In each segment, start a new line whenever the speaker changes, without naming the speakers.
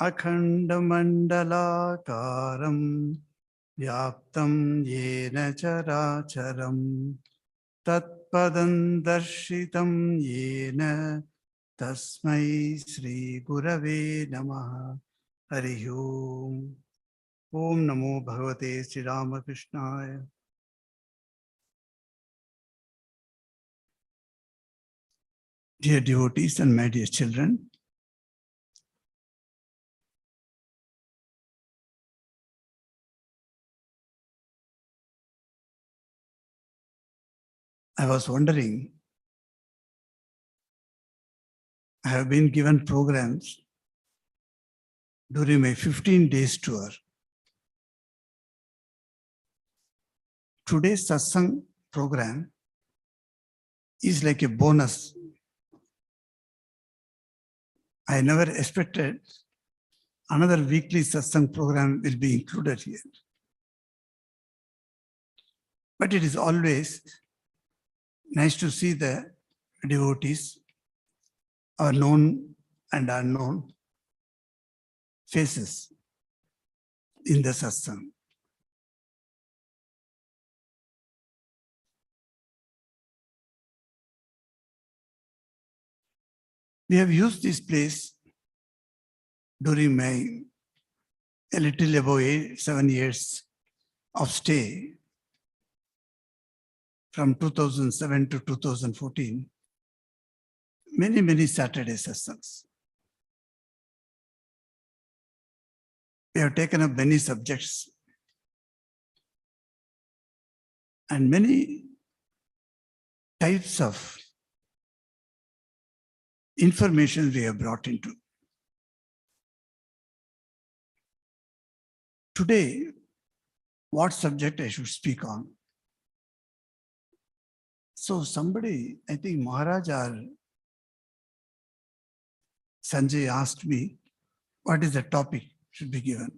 अखण्डमण्डलाकारं व्याप्तं येन चराचरं तत्पदं दर्शितं येन तस्मै श्रीगुरवे नमः। हरिः ओम्। ॐ नमो भगवते श्रीरामकृष्णाय। Dear devotees and my dear children, I was wondering, I have been given programs during my 15 days tour. Today's satsang program is like a bonus. I never expected another weekly satsang program will be included here. But it is always nice to see the devotees, our known and unknown faces in the satsang. We have used this place during my a little above 7 years of stay from 2007 to 2014, many Saturday satsangs. We have taken up many subjects and many types of information we have brought into. Today, what subject I should speak on? So somebody, I think Maharaj or Sanjay asked me, what is the topic should be given?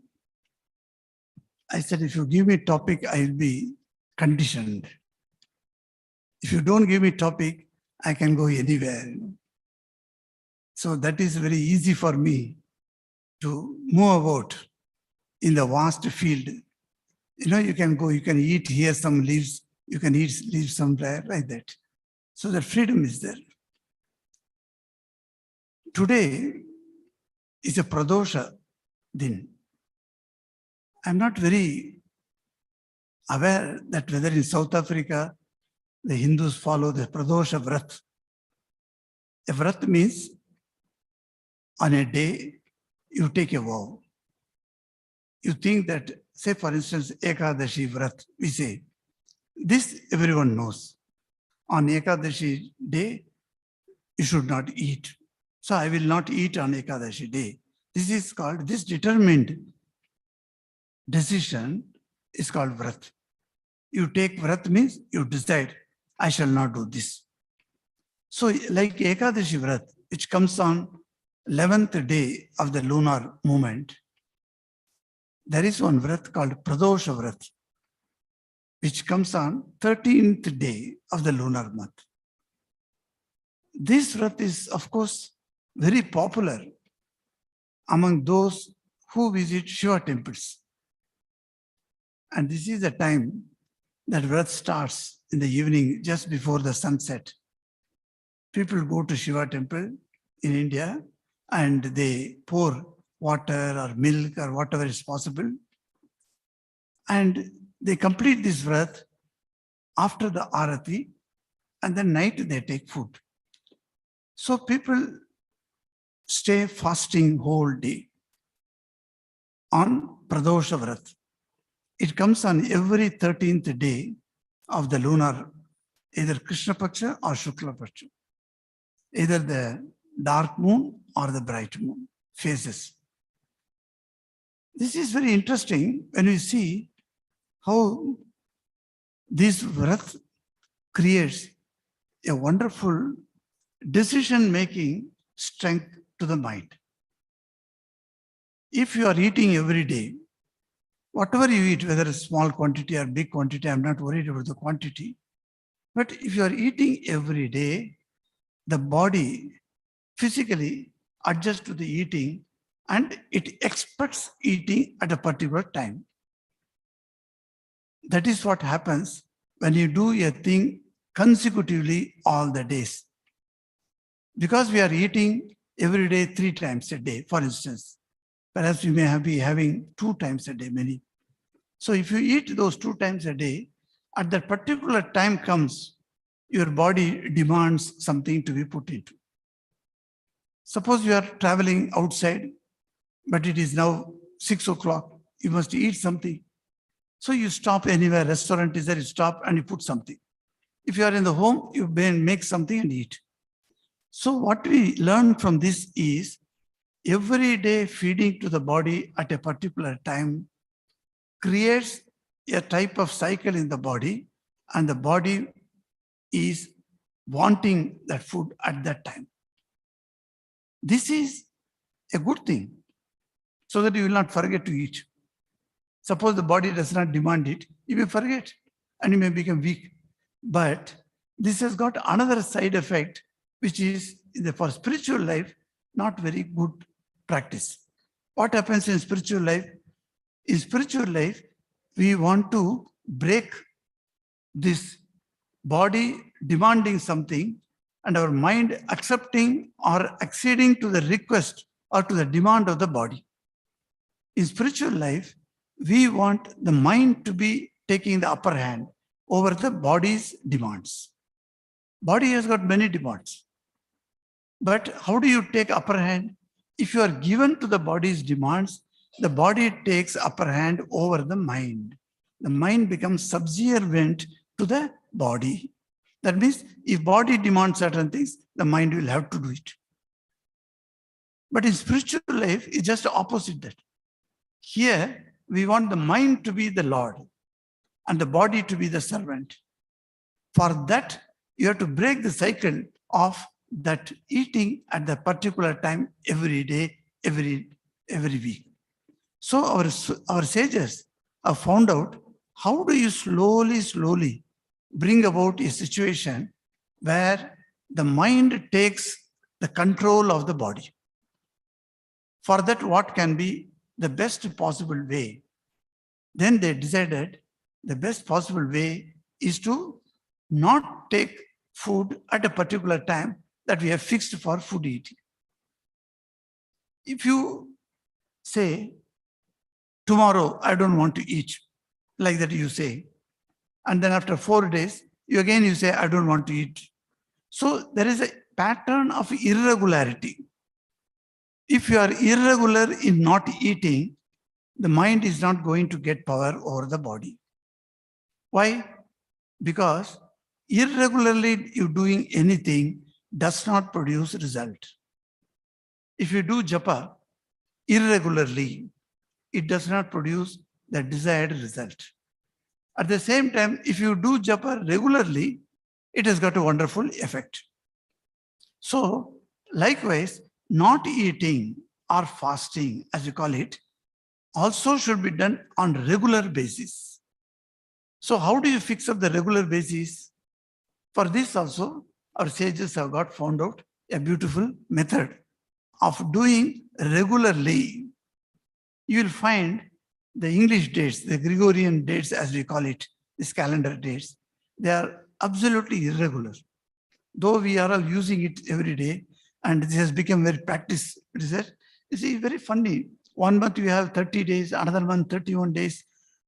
I said, if you give me topic, I will be conditioned. If you don't give me topic, I can go anywhere. So that is very easy for me to move about in the vast field. You can go, you can eat here some leaves, you can eat leaves somewhere, like that. So the freedom is there. Today is a Pradosha din. I'm not very aware that whether in South Africa, the Hindus follow the Pradosha Vrat. A Vrat means on a day, you take a vow. You think that, say for instance, Ekadashi Vrat, we say, this everyone knows. On Ekadashi day, you should not eat. So I will not eat on Ekadashi day. This is called, this determined decision is called Vrat. You take Vrat means you decide, I shall not do this. So like Ekadashi Vrat, which comes on 11th day of the lunar movement, there is one Vrat called Pradosha Vrat, which comes on 13th day of the lunar month. This Vrat is, of course, very popular among those who visit Shiva temples. And this is the time that Vrat starts in the evening, just before the sunset. People go to Shiva temple in India and they pour water or milk or whatever is possible. And they complete this Vrat after the Arati, and then night they take food. So people stay fasting whole day on Pradosha Vrat. It comes on every 13th day of the lunar, either Krishna Paksha or Shukla Paksha, either the dark moon or the bright moon phases. This is very interesting when we see how this Vrat creates a wonderful decision-making strength to the mind. If you are eating every day, whatever you eat, whether a small quantity or big quantity, I'm not worried about the quantity. But if you are eating every day, the body physically adjusts to the eating and it expects eating at a particular time. That is what happens when you do a thing consecutively all the days. Because we are eating every day 3 times a day, for instance, perhaps you may be having 2 times a day, many. So if you eat those 2 times a day, at that particular time comes, your body demands something to be put into. Suppose you are traveling outside, but it is now 6 o'clock, you must eat something. So you stop anywhere, restaurant is there, you stop and you put something. If you are in the home, you make something and eat. So what we learn from this is, every day feeding to the body at a particular time creates a type of cycle in the body, and the body is wanting that food at that time. This is a good thing, so that you will not forget to eat. Suppose the body does not demand it, you may forget and you may become weak. But this has got another side effect, which is for spiritual life, not very good practice. What happens in spiritual life? In spiritual life, we want to break this body demanding something and our mind accepting or acceding to the request or to the demand of the body. In spiritual life, we want the mind to be taking the upper hand over the body's demands. Body has got many demands. But how do you take upper hand? If you are given to the body's demands, the body takes upper hand over the mind. The mind becomes subservient to the body. That means if body demands certain things, the mind will have to do it. But in spiritual life, it's just opposite that. Here, we want the mind to be the Lord and the body to be the servant. For that, you have to break the cycle of that eating at the particular time every day, every week. So our sages have found out how do you slowly bring about a situation where the mind takes the control of the body. For that, what can be the best possible way? Then they decided the best possible way is to not take food at a particular time that we have fixed for food eating. If you say, tomorrow I don't want to eat, like that you say, and then after 4 days, you say, I don't want to eat. So there is a pattern of irregularity. If you are irregular in not eating, the mind is not going to get power over the body. Why? Because irregularly you doing anything does not produce result. If you do japa irregularly, it does not produce the desired result. At the same time, if you do japa regularly, it has got a wonderful effect. So, likewise, not eating or fasting, as you call it, also should be done on regular basis. So how do you fix up the regular basis? For this also, our sages have got found out a beautiful method of doing regularly. You will find the English dates, the Gregorian dates as we call it, these calendar dates, they are absolutely irregular. Though we are all using it every day, and this has become very practice. You see, very funny. 1 month you have 30 days, another month 31 days,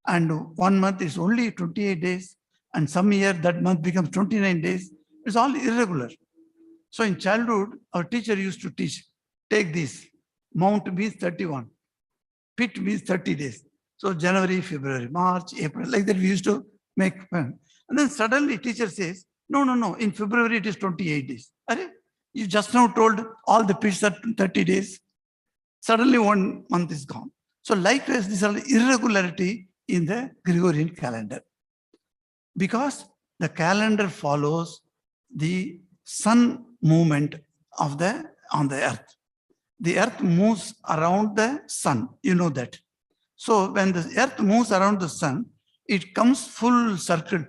and 1 month is only 28 days, and some year that month becomes 29 days. It's all irregular. So in childhood, our teacher used to teach, take this, mount means 31, pit means 30 days. So January, February, March, April, like that we used to make. And then suddenly teacher says, no, in February it is 28 days. You just now told all the pits are 30 days. Suddenly 1 month is gone. So likewise, this is irregularity in the Gregorian calendar, because the calendar follows the sun movement on the earth. The earth moves around the sun, you know that. So when the earth moves around the sun, it comes full circle.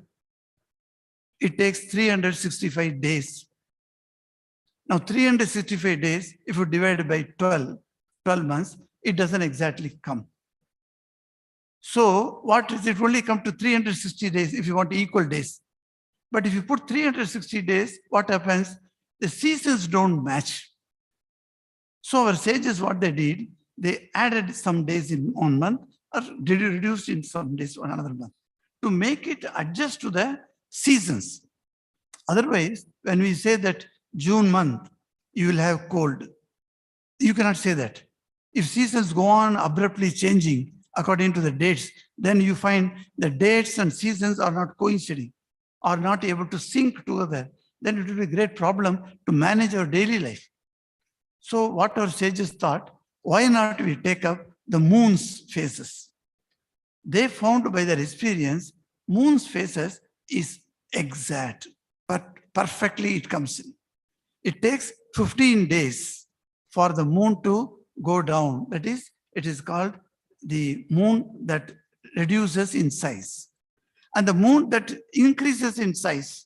It takes 365 days. Now 365 days, if you divide by 12 months, it doesn't exactly come. So what is it? Only come to 360 days if you want equal days. But if you put 360 days, what happens? The seasons don't match. So our sages, what they did, they added some days in one month or reduced in some days on another month to make it adjust to the seasons. Otherwise, when we say that June month, you will have cold, you cannot say that. If seasons go on abruptly changing according to the dates, then you find the dates and seasons are not coinciding, are not able to sync together. Then it will be a great problem to manage our daily life. So what our sages thought, why not we take up the moon's phases? They found by their experience, moon's phases is exact, but perfectly it comes in. It takes 15 days for the moon to go down. That is, it is called the moon that reduces in size. And the moon that increases in size,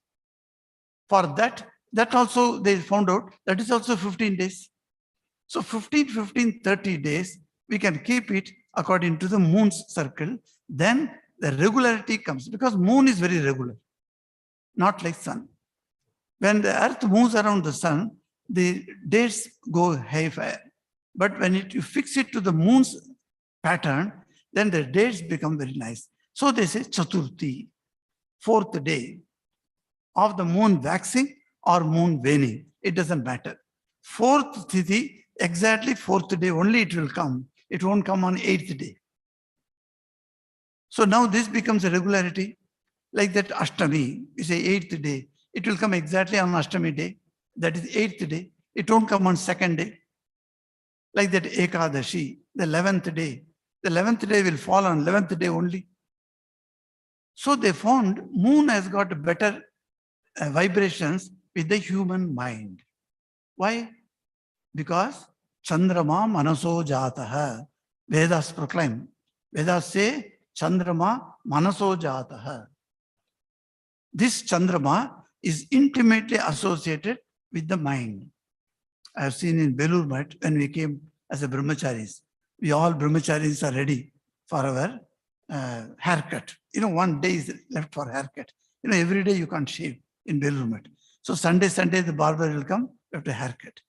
for that also they found out, that is also 15 days. So 15, 30 days, we can keep it according to the moon's circle. Then the regularity comes, because moon is very regular, not like sun. When the earth moves around the sun, the days go haywire. But when you fix it to the moon's pattern, then the days become very nice. So they say Chaturthi, fourth day of the moon waxing or moon waning. It doesn't matter. Fourth Tithi, exactly fourth day only it will come. It won't come on eighth day. So now this becomes a regularity. Like that Ashtami, you say eighth day. It will come exactly on Ashtami day. That is eighth day. It won't come on second day. Like that Ekadashi, the 11th day. The 11th day will fall on 11th day only. So they found moon has got better vibrations with the human mind. Why? Because Chandrama Manaso Jataha. Vedas proclaim. Vedas say Chandrama Manaso Jataha. This Chandrama is intimately associated with the mind. I have seen in Belur Math when we came as a brahmacharis. We all brahmacharis are ready for our haircut. You know, one day is left for haircut. You know, every day you can't shave in Belur Math. So Sunday, the barber will come, you have to haircut.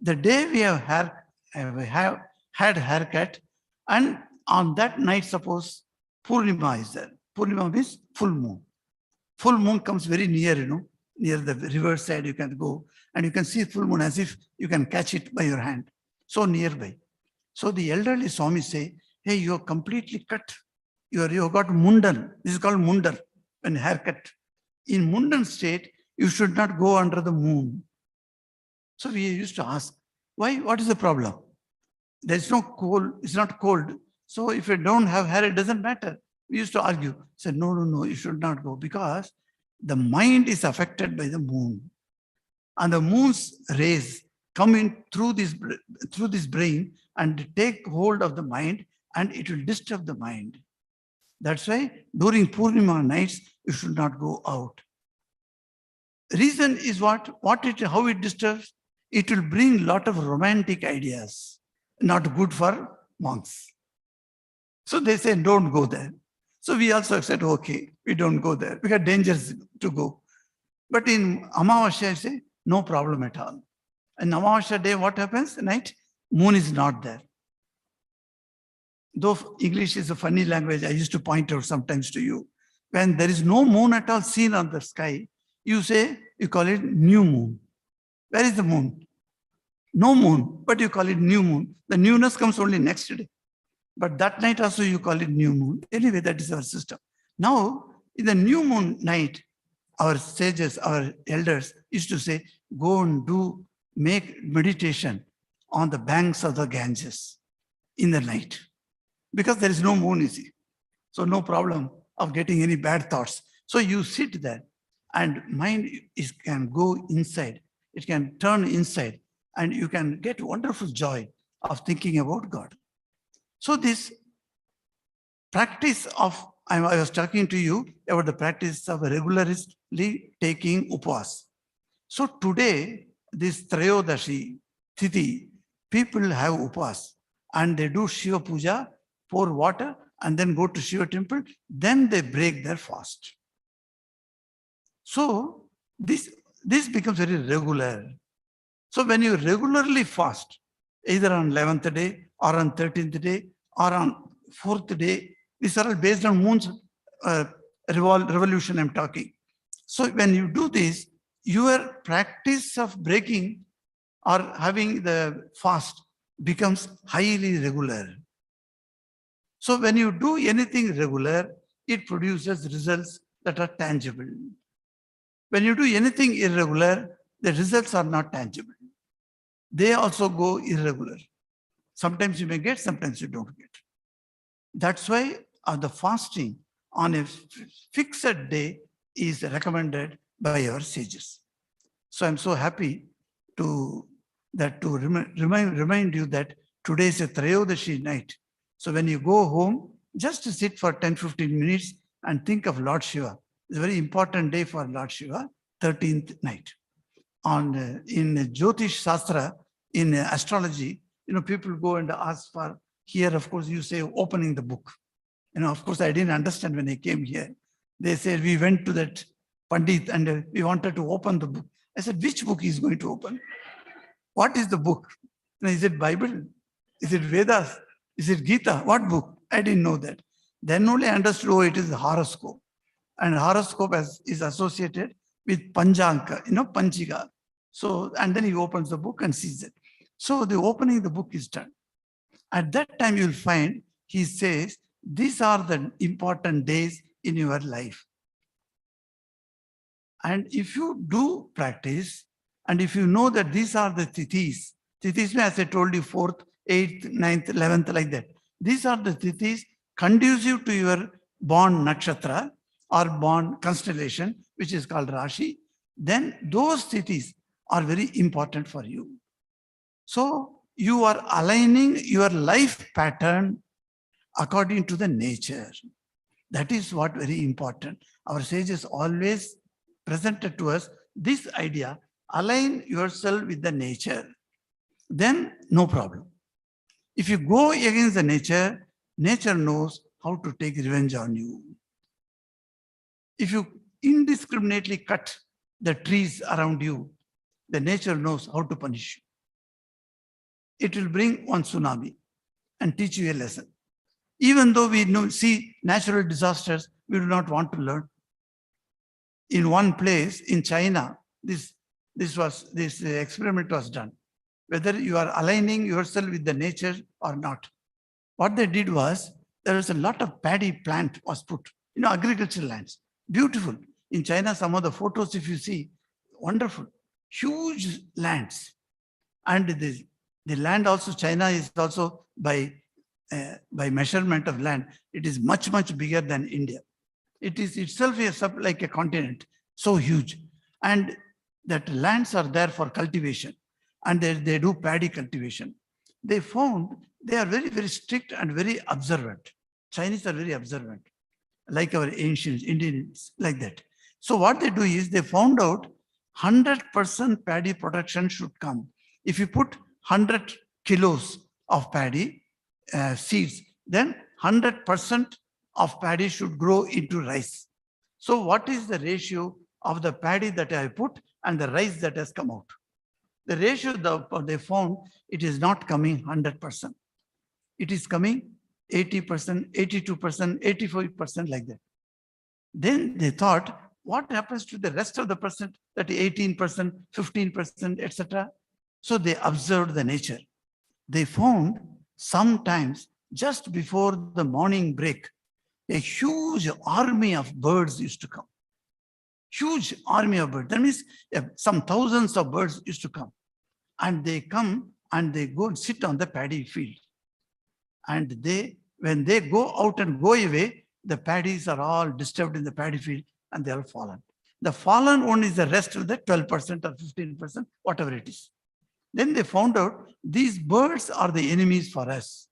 The day we have had haircut, and on that night, suppose Purnima is there. Purnima means full moon. Full moon comes very near, you know, near the river side you can go, and you can see full moon as if you can catch it by your hand, so nearby. So the elderly Swami say, hey, you are completely cut. You have got mundan. This is called mundar, when haircut. In mundan state, you should not go under the moon. So we used to ask, why? What is the problem? There is no cold, it's not cold. So if you don't have hair, it doesn't matter. We used to argue. Said, no, you should not go, because the mind is affected by the moon. And the moon's rays come in through this brain and take hold of the mind, and it will disturb the mind. That's why during Purnima nights, you should not go out. Reason is how it disturbs? It will bring a lot of romantic ideas, not good for monks. So they say, don't go there. So we also said, okay, we don't go there, because dangerous to go. But in Amavasya, I say, no problem at all. And Amavasya day, what happens? Night, moon is not there. Though English is a funny language, I used to point out sometimes to you. When there is no moon at all seen on the sky, you call it new moon. Where is the moon? No moon, but you call it new moon. The newness comes only next day. But that night also you call it new moon. Anyway, that is our system. Now, in the new moon night, our sages, our elders used to say, go and make meditation on the banks of the Ganges in the night. because there is no moon, you see. So no problem of getting any bad thoughts. So you sit there and mind can go inside. It can turn inside and you can get wonderful joy of thinking about God. So this practice of, I was talking to you about the practice of regularly taking upas. So today, this Trayodashi Tithi, people have upas and they do Shiva Puja, pour water and then go to Shiva temple, then they break their fast. So this becomes very regular. So when you regularly fast, either on 11th day or on 13th day or on 4th day, these are all based on moon's revolution I'm talking. So when you do this, your practice of breaking or having the fast becomes highly regular. So when you do anything regular, it produces results that are tangible. When you do anything irregular, the results are not tangible. They also go irregular. Sometimes you may get, sometimes you don't get. That's why the fasting on a fixed day is recommended by our sages. So I'm so happy to remind you that today is a Trayodashi night. So when you go home, just to sit for 10-15 minutes and think of Lord Shiva. It's a very important day for Lord Shiva, 13th night. In Jyotish Shastra, in astrology, people go and ask for, here of course you say opening the book. Of course I didn't understand when I came here. They said we went to that Pandit and we wanted to open the book. I said, which book is going to open? What is the book? Is it Bible? Is it Vedas? Is it Gita? What book? I didn't know that. Then only I understood, oh, it is the horoscope. And horoscope is associated with Panjanka, Panchika. So, and then he opens the book and sees it. So the opening the book is done. At that time, you'll find, he says, these are the important days in your life. And if you do practice, and if you know that these are the tithis means, as I told you, 4th, 8th, 9th, 11th, like that. These are the tithis conducive to your born nakshatra or born constellation, which is called Rashi. Then those tithis are very important for you. So you are aligning your life pattern according to the nature. That is what very important. Our sages always presented to us this idea, align yourself with the nature. Then no problem. If you go against the nature, nature knows how to take revenge on you. If you indiscriminately cut the trees around you, the nature knows how to punish you. It will bring one tsunami and teach you a lesson. Even though we see natural disasters, we do not want to learn. In one place in China, this experiment was done, whether you are aligning yourself with the nature or not. What they did was, there was a lot of paddy plant was put, agricultural lands, beautiful. In China, some of the photos, if you see, wonderful, huge lands. And the land also, China is also by measurement of land, it is much, much bigger than India. It is itself like a continent, so huge. And that lands are there for cultivation. And they do paddy cultivation. They found they are very, very strict and very observant. Chinese are very observant, like our ancient Indians, like that. So what they do is, they found out 100% paddy production should come. If you put 100 kilos of paddy seeds, then 100% of paddy should grow into rice. So what is the ratio of the paddy that I put and the rice that has come out? The ratio they found, it is not coming 100%. It is coming 80%, 82%, 85%, like that. Then they thought, what happens to the rest of the percent, that 18%, 15%, etc.? So they observed the nature. They found sometimes just before the morning break, a huge army of birds used to come. Huge army of birds. That means some thousands of birds used to come. And they come and they go and sit on the paddy field. And when they go out and go away, the paddies are all disturbed in the paddy field and they are fallen. The fallen one is the rest of the 12% or 15%, whatever it is. Then they found out these birds are the enemies for us.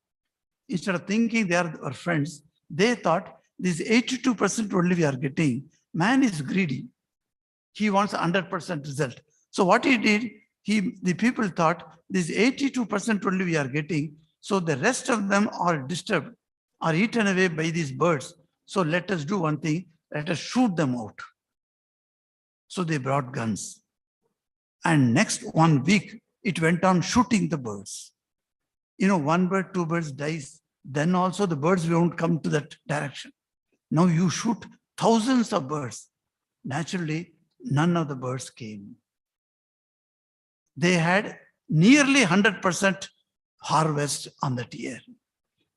Instead of thinking they are our friends, they thought this 82% only we are getting. Man is greedy. He wants 100% result. So what he did, the people thought this 82% only we are getting. So the rest of them are disturbed, are eaten away by these birds. So let us do one thing, let us shoot them out. So they brought guns. And next 1 week, it went on shooting the birds. You know, 1 bird, 2 birds dies. Then also the birds won't come to that direction. Now you shoot thousands of birds. Naturally, none of the birds came. They had nearly 100% harvest on that year.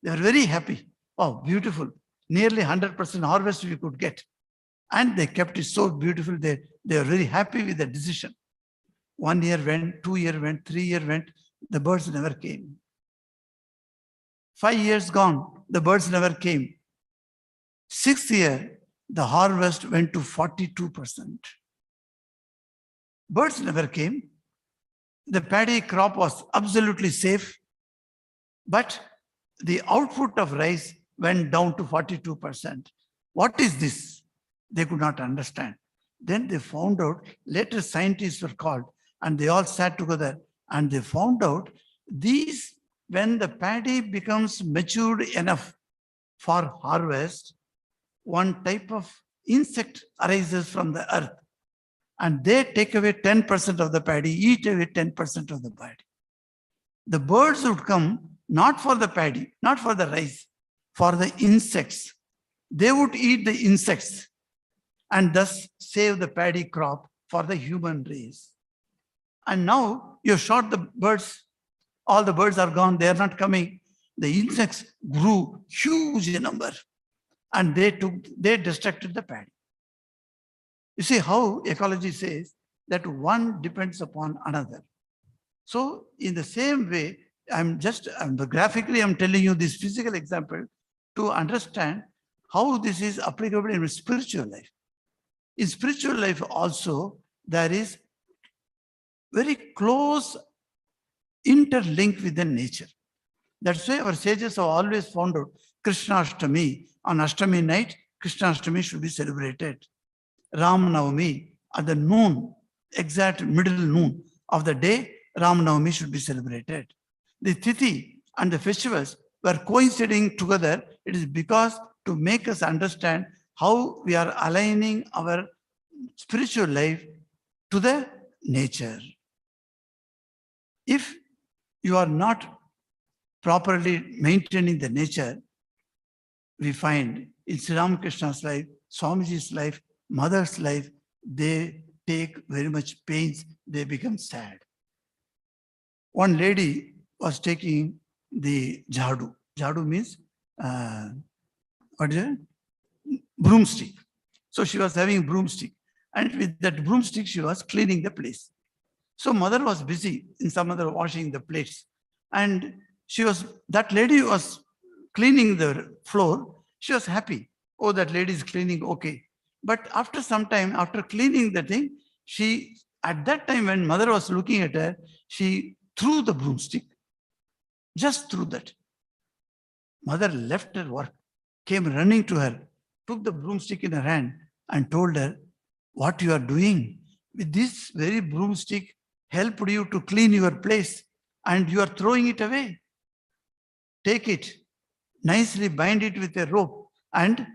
They were very happy. Oh, beautiful. Nearly 100% harvest we could get. And they kept it so beautiful. They were very happy with the decision. 1 year went, 2 year went, 3 year went. The birds never came. 5 years gone, the birds never came. 6th year, the harvest went to 42%. Birds never came. The paddy crop was absolutely safe, but the output of rice went down to 42%. What is this? They could not understand. Then they found out, later scientists were called, and they all sat together, and they found out these, when the paddy becomes matured enough for harvest, one type of insect arises from the earth, and they take away 10% of the paddy, eat away 10% of the paddy. The birds would come not for the paddy, not for the rice, for the insects. They would eat the insects and thus save the paddy crop for the human race. And now you shot the birds, all the birds are gone, they are not coming. The insects grew huge in number and they destructed the paddy. You see how ecology says that one depends upon another. So in the same way, graphically I'm telling you this physical example to understand how this is applicable in spiritual life. In spiritual life also, there is very close interlink with the nature. That's why our sages have always found out Krishnashtami, on Ashtami night, Krishnashtami should be celebrated. Ram Navami, at the noon, exact middle noon of the day, Ram Navami should be celebrated. The Tithi and the festivals were coinciding together. It is because to make us understand how we are aligning our spiritual life to the nature. If you are not properly maintaining the nature, we find in Sri Ramakrishna's life, Swamiji's life, Mother's life, they take very much pains, they become sad. One lady was taking the jhadu. Jhadu means, what is it? Broomstick. So she was having broomstick. And with that broomstick, she was cleaning the place. So mother was busy in some other washing the plates. And that lady was cleaning the floor. She was happy. Oh, that lady is cleaning, okay. But after some time, after cleaning the thing, at that time when mother was looking at her, she threw the broomstick. Just threw that. Mother left her work, came running to her, took the broomstick in her hand and told her, what you are doing with this very broomstick helped you to clean your place and you are throwing it away. Take it, nicely bind it with a rope and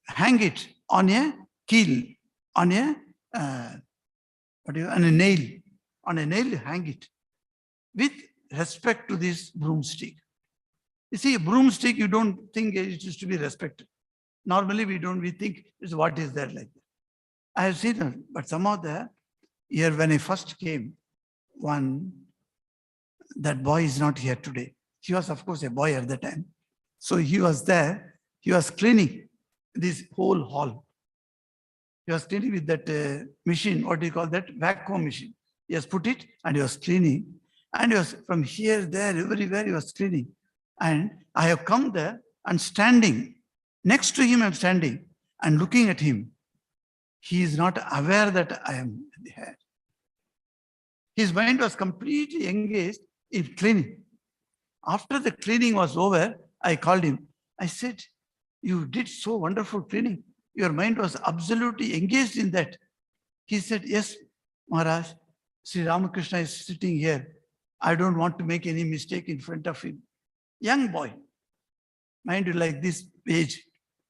hang it on a keel, on a nail. On a nail, hang it with respect to this broomstick. You see, a broomstick, you don't think it is to be respected. Normally, we think, what is that like that? I have seen it, but somehow here when I first came, that boy is not here today. He was, of course, a boy at the time. So he was there. He was cleaning this whole hall. He was cleaning with that machine, what do you call that? Vacuum machine. He has put it and he was cleaning. And he was from here, there, everywhere he was cleaning. And I have come there and standing next to him, I'm standing and looking at him. He is not aware that I am there. His mind was completely engaged in cleaning. After the cleaning was over, I called him. I said, you did so wonderful cleaning. Your mind was absolutely engaged in that. He said, yes, Maharaj, Sri Ramakrishna is sitting here. I don't want to make any mistake in front of him. Young boy, mind you, like this age.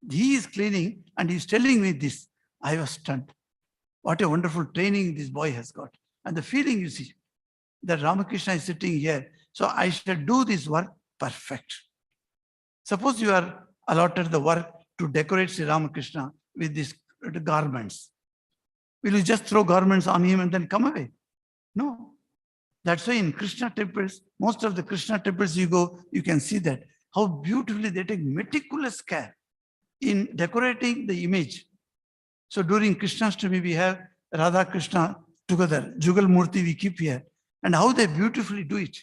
He is cleaning and he's telling me this. I was stunned. What a wonderful training this boy has got. And the feeling you see, that Ramakrishna is sitting here. So I shall do this work perfect. Suppose you are allotted the work to decorate Sri Ramakrishna with these garments. Will you just throw garments on him and then come away? No. That's why in Krishna temples, most of the Krishna temples you go, you can see that, how beautifully they take meticulous care in decorating the image. So during Krishnashtami, we have Radha Krishna together, Jugal Murti we keep here, and how they beautifully do it.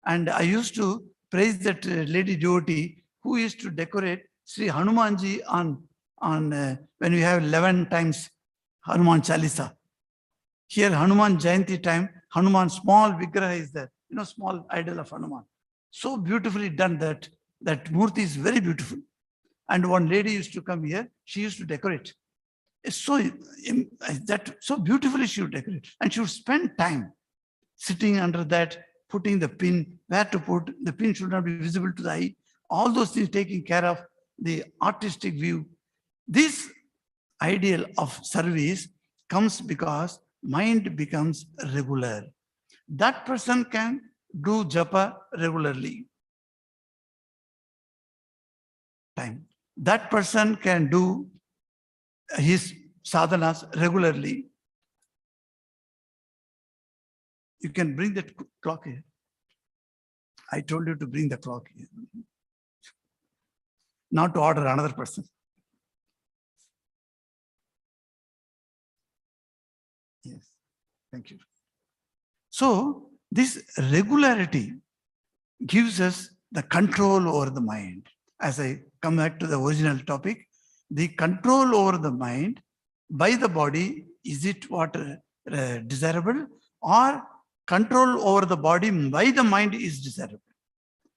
And I used to praise that lady devotee who used to decorate Sri Hanumanji on when we have 11 times Hanuman Chalisa. Here Hanuman Jayanti time, Hanuman small vigraha is there, small idol of Hanuman. So beautifully done that Murti is very beautiful. And one lady used to come here, she used to decorate. So beautifully she would decorate. And she would spend time sitting under that, putting the pin, where to put, the pin should not be visible to the eye. All those things, taking care of the artistic view. This ideal of service comes because mind becomes regular. That person can do japa regularly. That person can do his sadhanas regularly. You can bring that clock here. I told you to bring the clock here. Not to order another person. Yes, thank you. So this regularity gives us the control over the mind. As I come back to the original topic, the control over the mind by the body, is it what desirable, or control over the body by the mind is desirable?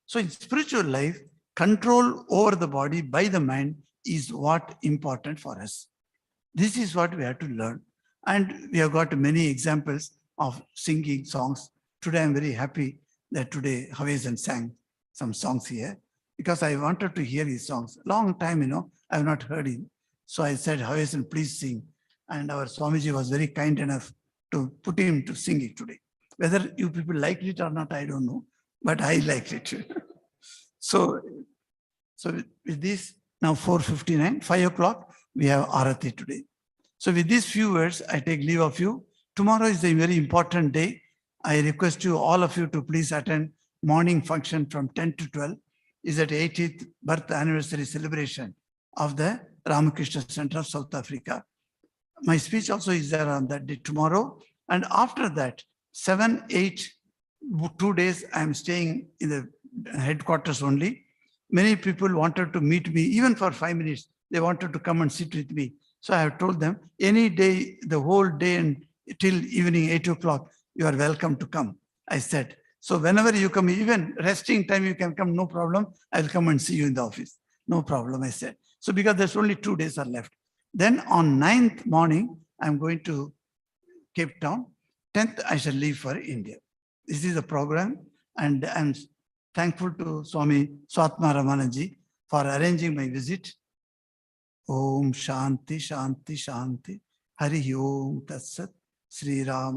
So in spiritual life, control over the body by the mind is what important for us. This is what we have to learn. And we have got many examples of singing songs. Today I'm very happy that today Havesan sang some songs here, because I wanted to hear his songs. Long time, I have not heard him. So I said, Havesan, please sing. And our Swamiji was very kind enough to put him to sing it today. Whether you people liked it or not, I don't know, but I liked it. So with this, now 4:59, 5 o'clock, we have Arati today. So with these few words, I take leave of you. Tomorrow is a very important day. I request you, all of you, to please attend morning function from 10 to 12. Is that 80th birth anniversary celebration of the Ramakrishna Center of South Africa. My speech also is there on that day tomorrow. And after that, 7, 8, 2 days, I am staying in the headquarters only. Many people wanted to meet me, even for 5 minutes. They wanted to come and sit with me. So I have told them, any day, the whole day and till evening 8 o'clock, you are welcome to come. I said, so whenever you come, even resting time, you can come, no problem. I'll come and see you in the office. No problem, I said. So because there's only 2 days are left. Then on 9th morning, I'm going to Cape Town. 10th, I shall leave for India. This is the program. And I'm thankful to Swami Swatma Ramanaji for arranging my visit. Om Shanti, Shanti, Shanti. Hari Om Tat Sat. Sri Rama.